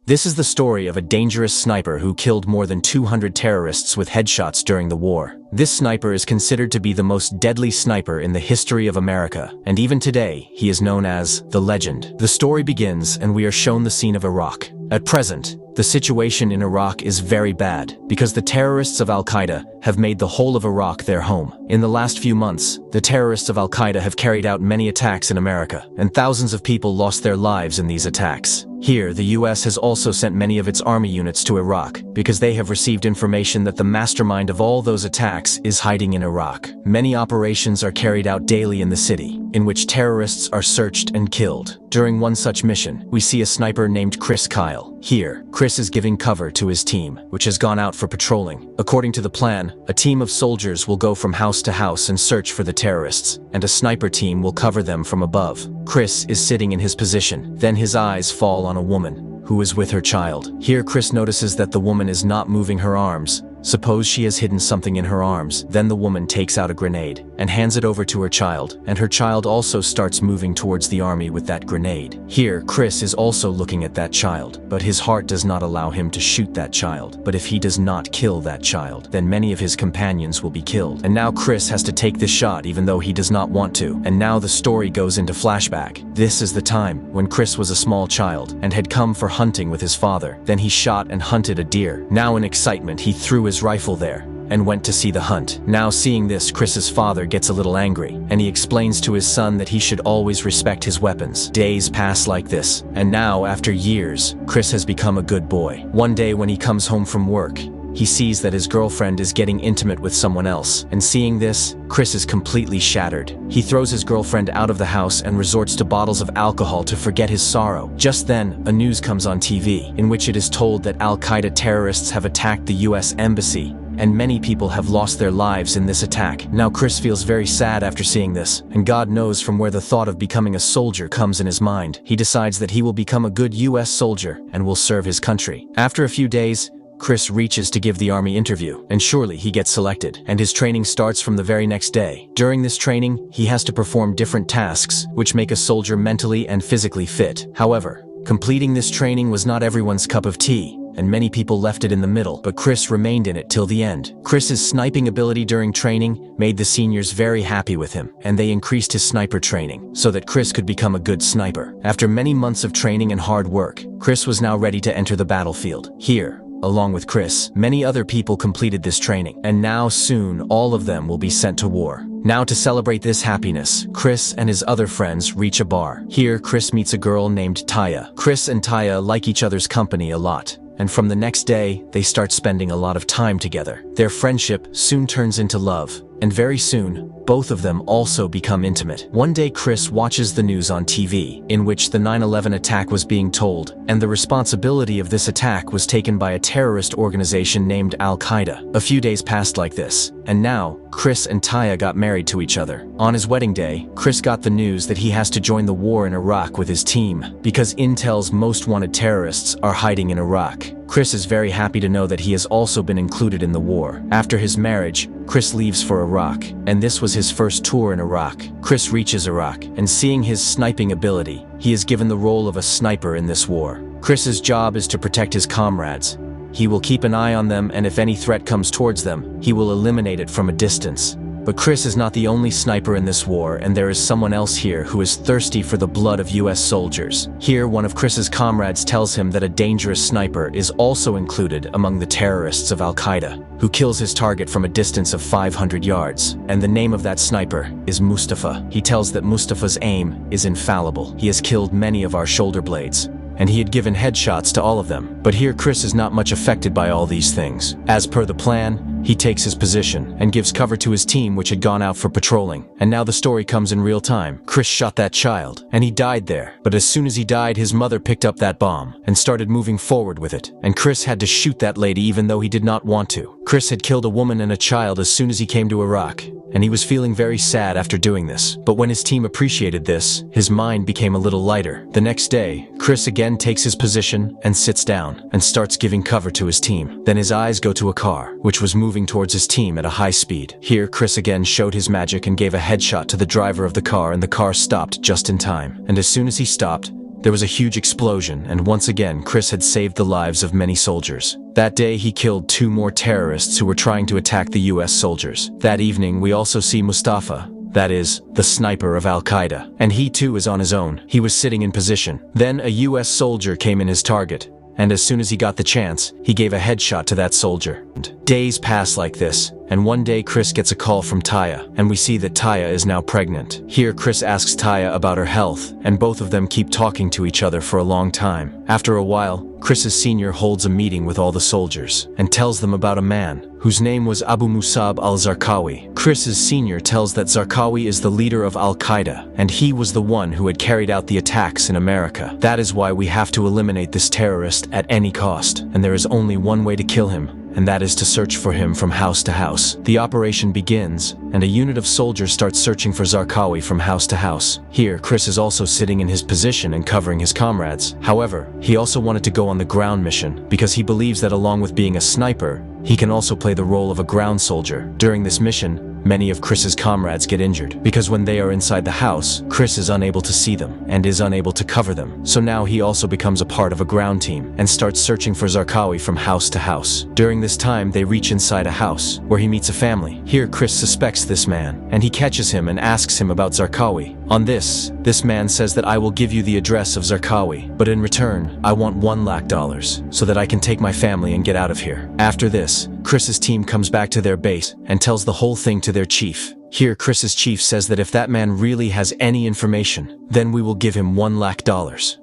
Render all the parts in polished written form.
This is the story of a dangerous sniper who killed more than 200 terrorists with headshots during the war. This sniper is considered to be the most deadly sniper in the history of America, and even today, he is known as the Legend. The story begins, and we are shown the scene of Iraq. At present, the situation in Iraq is very bad, because the terrorists of Al-Qaeda have made the whole of Iraq their home. In the last few months, the terrorists of Al-Qaeda have carried out many attacks in America, and thousands of people lost their lives in these attacks. Here, the US has also sent many of its army units to Iraq, because they have received information that the mastermind of all those attacks is hiding in Iraq. Many operations are carried out daily in the city, in which terrorists are searched and killed. During one such mission, we see a sniper named Chris Kyle. Here, Chris is giving cover to his team, which has gone out for patrolling. According to the plan, a team of soldiers will go from house to house and search for the terrorists, and a sniper team will cover them from above. Chris is sitting in his position. Then his eyes fall on a woman who is with her child. Here, Chris notices that the woman is not moving her arms. Suppose she has hidden something in her arms. Then the woman takes out a grenade and hands it over to her child, and her child also starts moving towards the army with that grenade. Here, Chris is also looking at that child, but his heart does not allow him to shoot that child. But if he does not kill that child, then many of his companions will be killed. And now Chris has to take this shot even though he does not want to. And now the story goes into flashback. This is the time when Chris was a small child and had come for hunting with his father. Then he shot and hunted a deer. Now in excitement, he threw his rifle there and went to see the hunt. Now seeing this, Chris's father gets a little angry, and he explains to his son that he should always respect his weapons. Days pass like this, and now after years, Chris has become a good boy. One day when he comes home from work, he sees that his girlfriend is getting intimate with someone else, and seeing this, Chris is completely shattered. He throws his girlfriend out of the house and resorts to bottles of alcohol to forget his sorrow. Just then, a news comes on TV, in which it is told that Al-Qaeda terrorists have attacked the US Embassy, and many people have lost their lives in this attack. Now Chris feels very sad after seeing this, and God knows from where the thought of becoming a soldier comes in his mind. He decides that he will become a good US soldier and will serve his country. After a few days, Chris reaches to give the army interview, and surely he gets selected, and his training starts from the very next day. During this training, he has to perform different tasks, which make a soldier mentally and physically fit. However, completing this training was not everyone's cup of tea, and many people left it in the middle, but Chris remained in it till the end. Chris's sniping ability during training made the seniors very happy with him, and they increased his sniper training, so that Chris could become a good sniper. After many months of training and hard work, Chris was now ready to enter the battlefield. Here, along with Chris, many other people completed this training, and now soon all of them will be sent to war. Now to celebrate this happiness, Chris and his other friends reach a bar. Here, Chris meets a girl named Taya. Chris and Taya like each other's company a lot, and from the next day, they start spending a lot of time together. Their friendship soon turns into love, and very soon, both of them also become intimate. One day, Chris watches the news on TV, in which the 9/11 attack was being told, and the responsibility of this attack was taken by a terrorist organization named Al-Qaeda. A few days passed like this, and now, Chris and Taya got married to each other. On his wedding day, Chris got the news that he has to join the war in Iraq with his team, because Intel's most wanted terrorists are hiding in Iraq. Chris is very happy to know that he has also been included in the war. After his marriage, Chris leaves for Iraq, and this was his first tour in Iraq. Chris reaches Iraq, and seeing his sniping ability, he is given the role of a sniper in this war. Chris's job is to protect his comrades. He will keep an eye on them, and if any threat comes towards them, he will eliminate it from a distance. But Chris is not the only sniper in this war, and there is someone else here who is thirsty for the blood of US soldiers. Here, one of Chris's comrades tells him that a dangerous sniper is also included among the terrorists of Al-Qaeda, who kills his target from a distance of 500 yards. And the name of that sniper is Mustafa. He tells that Mustafa's aim is infallible. He has killed many of our shoulder blades, and he had given headshots to all of them. But here Chris is not much affected by all these things. As per the plan, he takes his position and gives cover to his team, which had gone out for patrolling. And now the story comes in real time. Chris shot that child, and he died there. But as soon as he died, his mother picked up that bomb and started moving forward with it. And Chris had to shoot that lady even though he did not want to. Chris had killed a woman and a child as soon as he came to Iraq, and he was feeling very sad after doing this. But when his team appreciated this, his mind became a little lighter. The next day, Chris again takes his position and sits down and starts giving cover to his team. Then his eyes go to a car, which was moving towards his team at a high speed. Here, Chris again showed his magic and gave a headshot to the driver of the car, and the car stopped just in time. And as soon as he stopped, there was a huge explosion, and once again, Chris had saved the lives of many soldiers. That day, he killed 2 more terrorists who were trying to attack the US soldiers. That evening, we also see Mustafa, that is, the sniper of Al-Qaeda, and he too is on his own. He was sitting in position. Then a US soldier came in his target, and as soon as he got the chance, he gave a headshot to that soldier. Days pass like this, and one day Chris gets a call from Taya, and we see that Taya is now pregnant. Here Chris asks Taya about her health, and both of them keep talking to each other for a long time. After a while, Chris's senior holds a meeting with all the soldiers, and tells them about a man, whose name was Abu Musab al-Zarqawi. Chris's senior tells that Zarqawi is the leader of Al-Qaeda, and he was the one who had carried out the attacks in America. That is why we have to eliminate this terrorist at any cost, and there is only one way to kill him, and that is to search for him from house to house. The operation begins, and a unit of soldiers starts searching for Zarqawi from house to house. Here, Chris is also sitting in his position and covering his comrades. However, he also wanted to go on the ground mission, because he believes that along with being a sniper, he can also play the role of a ground soldier. During this mission, many of Chris's comrades get injured, because when they are inside the house, Chris is unable to see them, and is unable to cover them. So now he also becomes a part of a ground team, and starts searching for Zarqawi from house to house. During this time, they reach inside a house, where he meets a family. Here Chris suspects this man, and he catches him and asks him about Zarqawi. On this man says that I will give you the address of Zarqawi, but in return, I want $1 lakh, so that I can take my family and get out of here. After this, Chris's team comes back to their base, and tells the whole thing to their chief. Here Chris's chief says that if that man really has any information, then we will give him $1 lakh.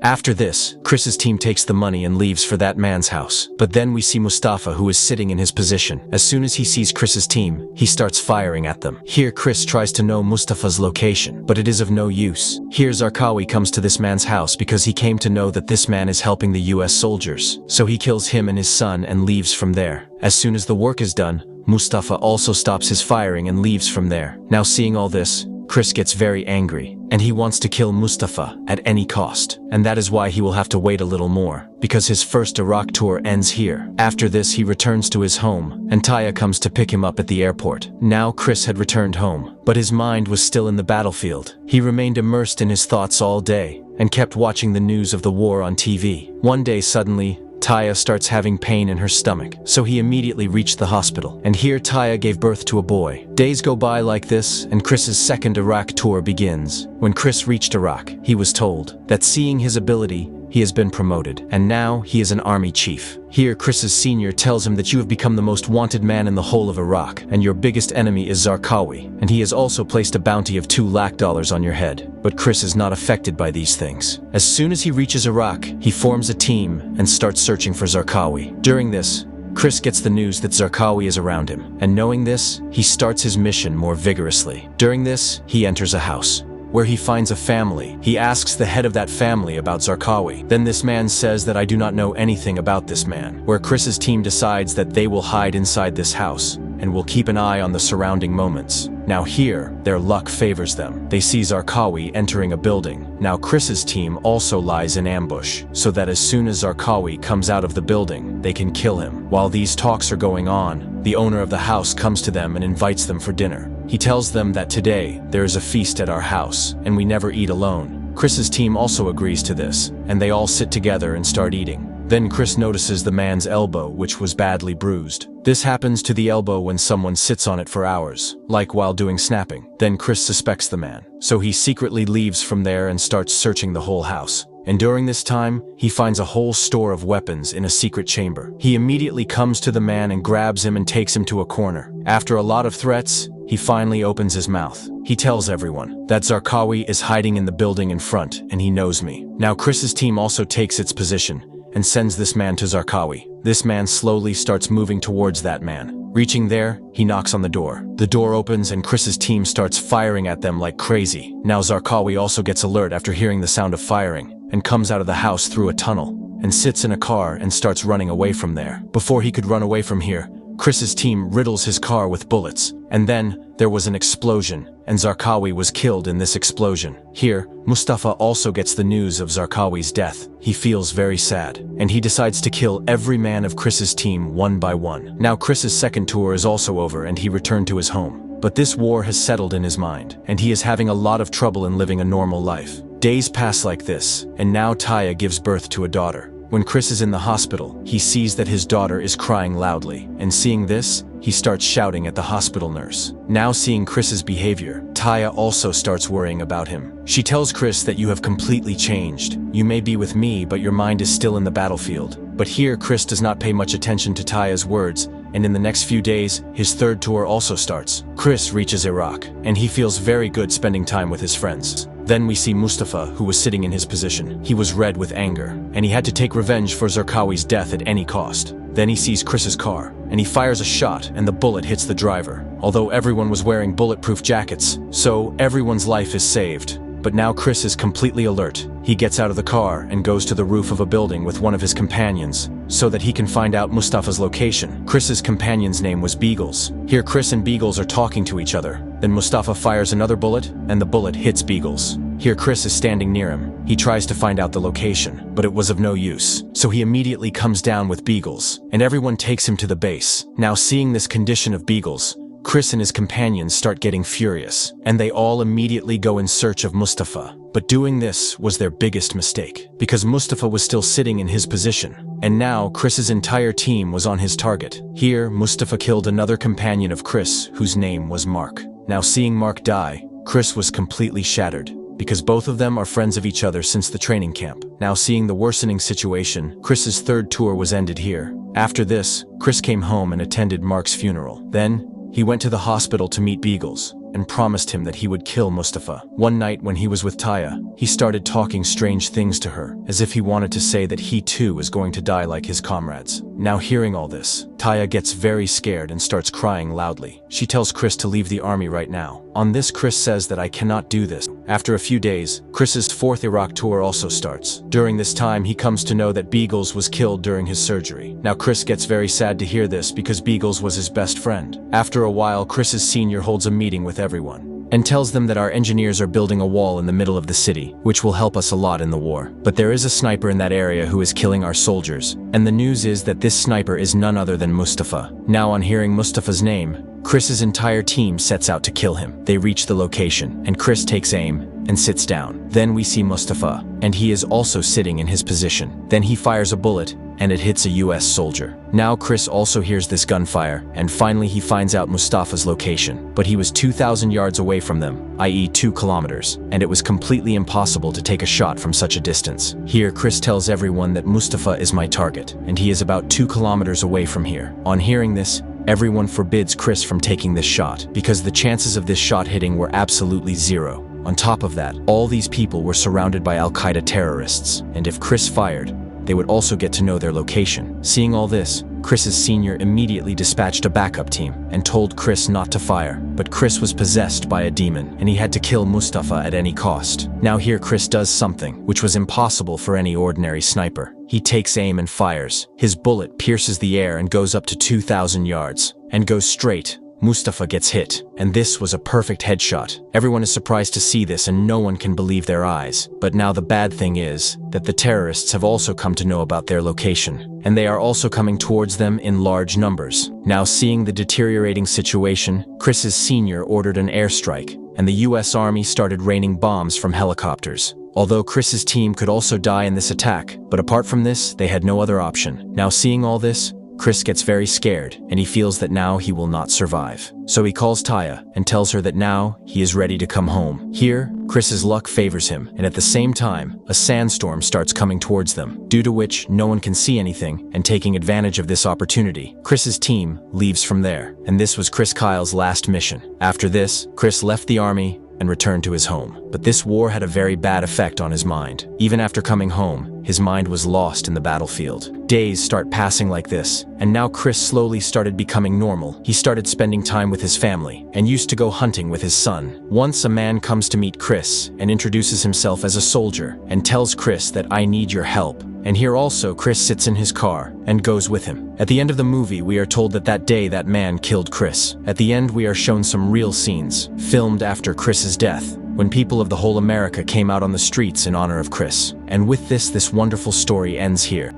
After this, Chris's team takes the money and leaves for that man's house. But then we see Mustafa, who is sitting in his position. As soon as he sees Chris's team, he starts firing at them. Here Chris tries to know Mustafa's location, but it is of no use. Here Zarqawi comes to this man's house because he came to know that this man is helping the US soldiers. So he kills him and his son and leaves from there. As soon as the work is done, Mustafa also stops his firing and leaves from there. Now seeing all this, Chris gets very angry, and he wants to kill Mustafa at any cost. And that is why he will have to wait a little more, because his first Iraq tour ends here. After this, he returns to his home, and Taya comes to pick him up at the airport. Now Chris had returned home, but his mind was still in the battlefield. He remained immersed in his thoughts all day, and kept watching the news of the war on TV. One day suddenly, Taya starts having pain in her stomach, so he immediately reached the hospital. And here Taya gave birth to a boy. Days go by like this, and Chris's second Iraq tour begins. When Chris reached Iraq, he was told that seeing his ability, he has been promoted, and now he is an army chief. Here Chris's senior tells him that you have become the most wanted man in the whole of Iraq, and your biggest enemy is Zarqawi, and he has also placed a bounty of $2 lakh on your head. But Chris is not affected by these things. As soon as he reaches Iraq, he forms a team and starts searching for Zarqawi. During this, Chris gets the news that Zarqawi is around him, and knowing this, he starts his mission more vigorously. During this, he enters a house, where he finds a family. He asks the head of that family about Zarqawi. Then this man says that I do not know anything about this man, where Chris's team decides that they will hide inside this house, and will keep an eye on the surrounding moments. Now here, their luck favors them. They see Zarqawi entering a building. Now Chris's team also lies in ambush, so that as soon as Zarqawi comes out of the building, they can kill him. While these talks are going on, the owner of the house comes to them and invites them for dinner. He tells them that today, there is a feast at our house, and we never eat alone. Chris's team also agrees to this, and they all sit together and start eating. Then Chris notices the man's elbow, which was badly bruised. This happens to the elbow when someone sits on it for hours, like while doing snapping. Then Chris suspects the man, so he secretly leaves from there and starts searching the whole house. And during this time, he finds a whole store of weapons in a secret chamber. He immediately comes to the man and grabs him and takes him to a corner. After a lot of threats, he finally opens his mouth. He tells everyone that Zarqawi is hiding in the building in front, and he knows me. Now Chris's team also takes its position, and sends this man to Zarqawi. This man slowly starts moving towards that man. Reaching there, he knocks on the door. The door opens and Chris's team starts firing at them like crazy. Now Zarqawi also gets alert after hearing the sound of firing, and comes out of the house through a tunnel, and sits in a car and starts running away from there. Before he could run away from here, Chris's team riddles his car with bullets, and then there was an explosion, and Zarqawi was killed in this explosion. Here, Mustafa also gets the news of Zarqawi's death. He feels very sad, and he decides to kill every man of Chris's team one by one. Now Chris's second tour is also over and he returned to his home. But this war has settled in his mind, and he is having a lot of trouble in living a normal life. Days pass like this, and now Taya gives birth to a daughter. When Chris is in the hospital, he sees that his daughter is crying loudly, and seeing this, he starts shouting at the hospital nurse. Now seeing Chris's behavior, Taya also starts worrying about him. She tells Chris that you have completely changed. You may be with me, but your mind is still in the battlefield. But here, Chris does not pay much attention to Taya's words, and in the next few days, his third tour also starts. Chris reaches Iraq, and he feels very good spending time with his friends. Then we see Mustafa, who was sitting in his position. He was red with anger, and he had to take revenge for Zarqawi's death at any cost. Then he sees Chris's car, and he fires a shot, and the bullet hits the driver. Although everyone was wearing bulletproof jackets, so everyone's life is saved. But now Chris is completely alert. He gets out of the car and goes to the roof of a building with one of his companions, so that he can find out Mustafa's location. Chris's companion's name was Beagles. Here Chris and Beagles are talking to each other. Then Mustafa fires another bullet, and the bullet hits Beagles. Here Chris is standing near him. He tries to find out the location, but it was of no use. So he immediately comes down with Beagles, and everyone takes him to the base. Now seeing this condition of Beagles, Chris and his companions start getting furious, and they all immediately go in search of Mustafa. But doing this was their biggest mistake, because Mustafa was still sitting in his position, and now Chris's entire team was on his target. Here, Mustafa killed another companion of Chris, whose name was Mark. Now seeing Mark die, Chris was completely shattered, because both of them are friends of each other since the training camp. Now seeing the worsening situation, Chris's third tour was ended here. After this, Chris came home and attended Mark's funeral. Then, he went to the hospital to meet Beagles, and promised him that he would kill Mustafa. One night when he was with Taya, he started talking strange things to her, as if he wanted to say that he too is going to die like his comrades. Now hearing all this, Taya gets very scared and starts crying loudly. She tells Chris to leave the army right now. On this, Chris says that I cannot do this. After a few days, Chris's fourth Iraq tour also starts. During this time, he comes to know that Beagles was killed during his surgery. Now Chris gets very sad to hear this because Beagles was his best friend. After a while, Chris's senior holds a meeting with everyone and tells them that our engineers are building a wall in the middle of the city, which will help us a lot in the war. But there is a sniper in that area who is killing our soldiers, and the news is that this sniper is none other than Mustafa. Now on hearing Mustafa's name, Chris's entire team sets out to kill him. They reach the location, and Chris takes aim and sits down. Then we see Mustafa, and he is also sitting in his position. Then he fires a bullet, and it hits a US soldier. Now Chris also hears this gunfire, and finally he finds out Mustafa's location. But he was 2,000 yards away from them, i.e. 2 kilometers, and it was completely impossible to take a shot from such a distance. Here Chris tells everyone that Mustafa is my target, and he is about 2 kilometers away from here. On hearing this, everyone forbids Chris from taking this shot, because the chances of this shot hitting were absolutely zero. On top of that, all these people were surrounded by Al-Qaeda terrorists, and if Chris fired, they would also get to know their location. Seeing all this, Chris's senior immediately dispatched a backup team and told Chris not to fire. But Chris was possessed by a demon, and he had to kill Mustafa at any cost. Now here Chris does something which was impossible for any ordinary sniper. He takes aim and fires. His bullet pierces the air and goes up to 2,000 yards, and goes straight. Mustafa gets hit, and this was a perfect headshot. Everyone is surprised to see this, and no one can believe their eyes. But now the bad thing is that the terrorists have also come to know about their location, and they are also coming towards them in large numbers. Now seeing the deteriorating situation, Chris's senior ordered an airstrike, and the US Army started raining bombs from helicopters. Although Chris's team could also die in this attack, but apart from this, they had no other option. Now seeing all this, Chris gets very scared, and he feels that now he will not survive. So he calls Taya and tells her that now he is ready to come home. Here, Chris's luck favors him, and at the same time, a sandstorm starts coming towards them, due to which no one can see anything, and taking advantage of this opportunity, Chris's team leaves from there. And this was Chris Kyle's last mission. After this, Chris left the army and returned to his home. But this war had a very bad effect on his mind. Even after coming home, his mind was lost in the battlefield. Days start passing like this, and now Chris slowly started becoming normal. He started spending time with his family, and used to go hunting with his son. Once a man comes to meet Chris, and introduces himself as a soldier, and tells Chris that I need your help. And here also Chris sits in his car, and goes with him. At the end of the movie, we are told that that day that man killed Chris. At the end, we are shown some real scenes, filmed after Chris's death, when people of the whole America came out on the streets in honor of Chris. And with this wonderful story ends here.